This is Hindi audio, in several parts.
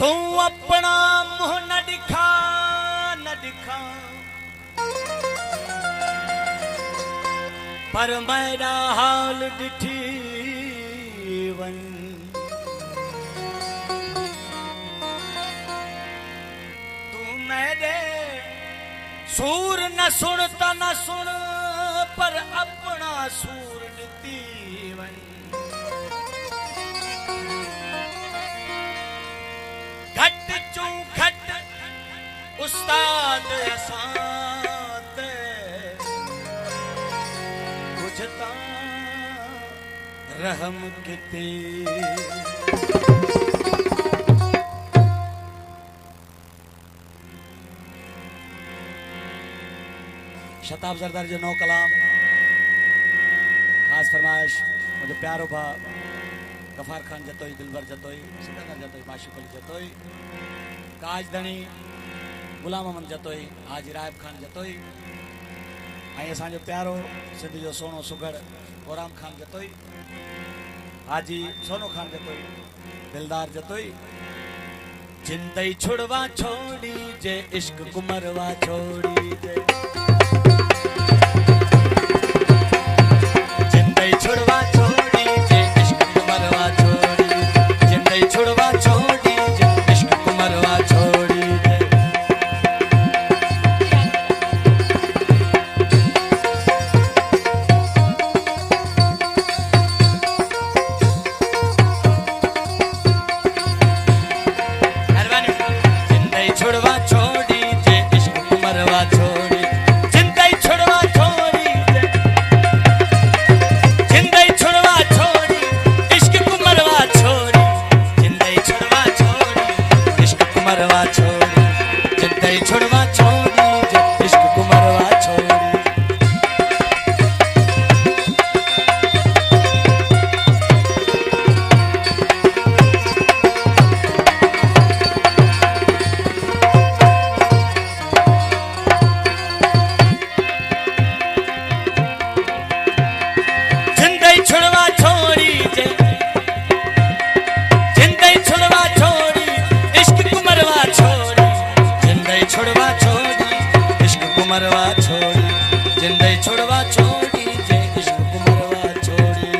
तू अपना मुंह न दिखा न दिखा, पर मेरा हाल डिठी वन। तू मेरे सूर न सुनता न सुन, पर अपना सूर ॾिती वन। घट चूं घट उस्ताद असां ते बुझता रहम किते। शताब ज़रदारी जो नौ कलाम खास फरमाइश मुझे प्यारो भा गफार खान जतोई, दिलबर जतोई, सिकंदर जतोई, माशिक अली जतोई, काजधणी गुलाम अहमद जतोई, हाजी रायब खान जतोई, ऐं असांजो प्यारो सिंध जो सोनो सुगड़ गोराम खान जतोई, हाजी सोनो खान जतोई, दिलदार जतोई। जिंदई छुड़वा छोड़ी जे इश्क कुमरवा छोड़ी जे, छुड़वा छोड़ी जे इश्क कुमरवा छोड़ी, जिंदई छुड़वा छोड़ी जे इश्क कुमरवा छोड़ी जे। मेहरबानी। जिंदई छुड़वा छोड़ी जे इश्क कुमरवा छोड़ी, जिंदई छुड़वा छोड़ी जे, जिंदई छुड़वा छोड़ी इश्क कुमरवा छोड़ी, जिंदई छुड़वा छोड़ी इश्क कुमरवा छोड़ी, जिंदई छुड़वा छोड़ी जे इश्क कुमरवा छोड़ी। छुड़वा छोड़ी जे, जिंदई छुड़वा छोड़ी इश्क कुमरवा छोड़ी, जिंदई छुड़वा छोड़ी इश्क कुमरवा छोड़ी, जिंदई छुड़वा छोड़ी जे इश्क कुमरवा छोड़ी।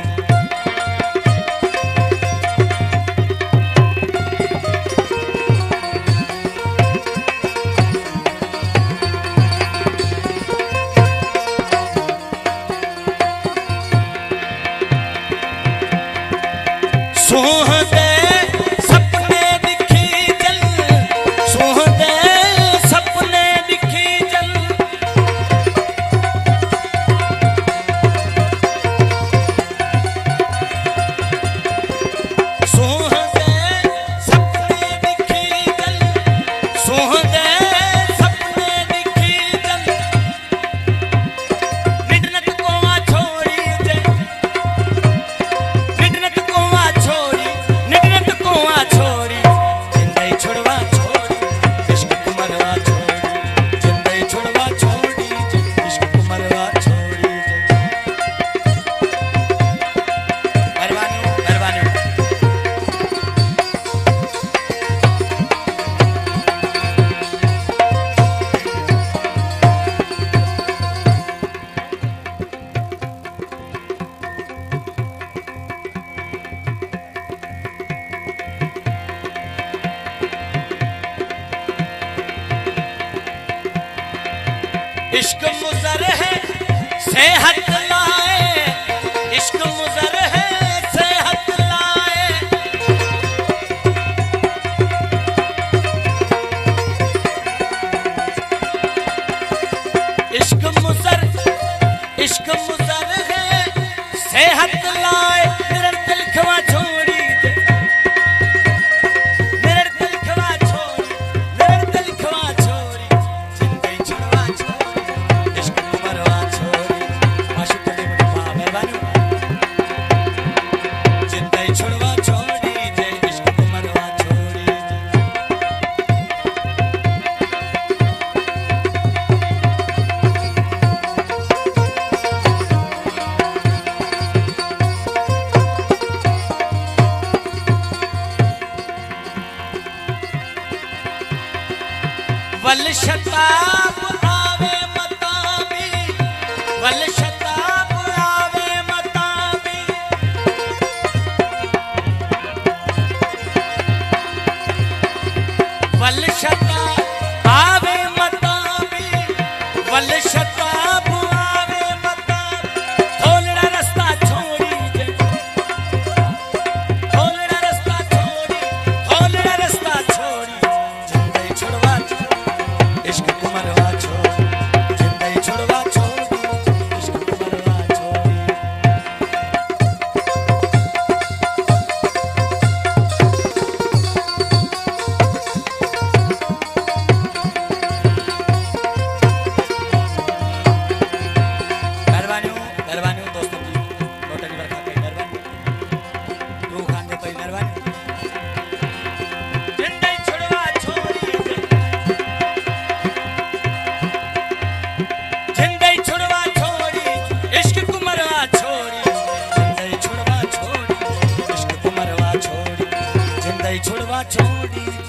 सोहदे सपने दिखी जल, सोहदे सपने दिखी जल, सोहदे सपने दिखी जल, सोहदे सपने दिखी जल। मिडनत कोवा छोड़ी जे, मिडनत कोवा छोड़ी, निडनत कोवा छोड़ी, जिंदई छुड़वा छोड़ी इश्क कुमरवा छोड़ी, जिंदई छुड़वा छोड़ी जे इश्क कुमरवा छोड़ी जे। मेहरबानी मेहरबानी। इश्क मुज़र है सेहत लाए, इश्क मुज़र है सेहत लाए, इश्क मुज़र है सेहत लाए। निरर दिल खवा छोड़ी जे, निरर दिल खवा छोड़ी, निरर दिल खवा छोड़ी, जिंदई छुड़वा छोड़ी इश्क कुमरवा छोड़ी। माशिक अली मुझे भा मेहरबानी। जिंदई छुड़वा छोड़ी जे इश्क कुमरवा छोड़ी जे। छोड़वा छोड़ी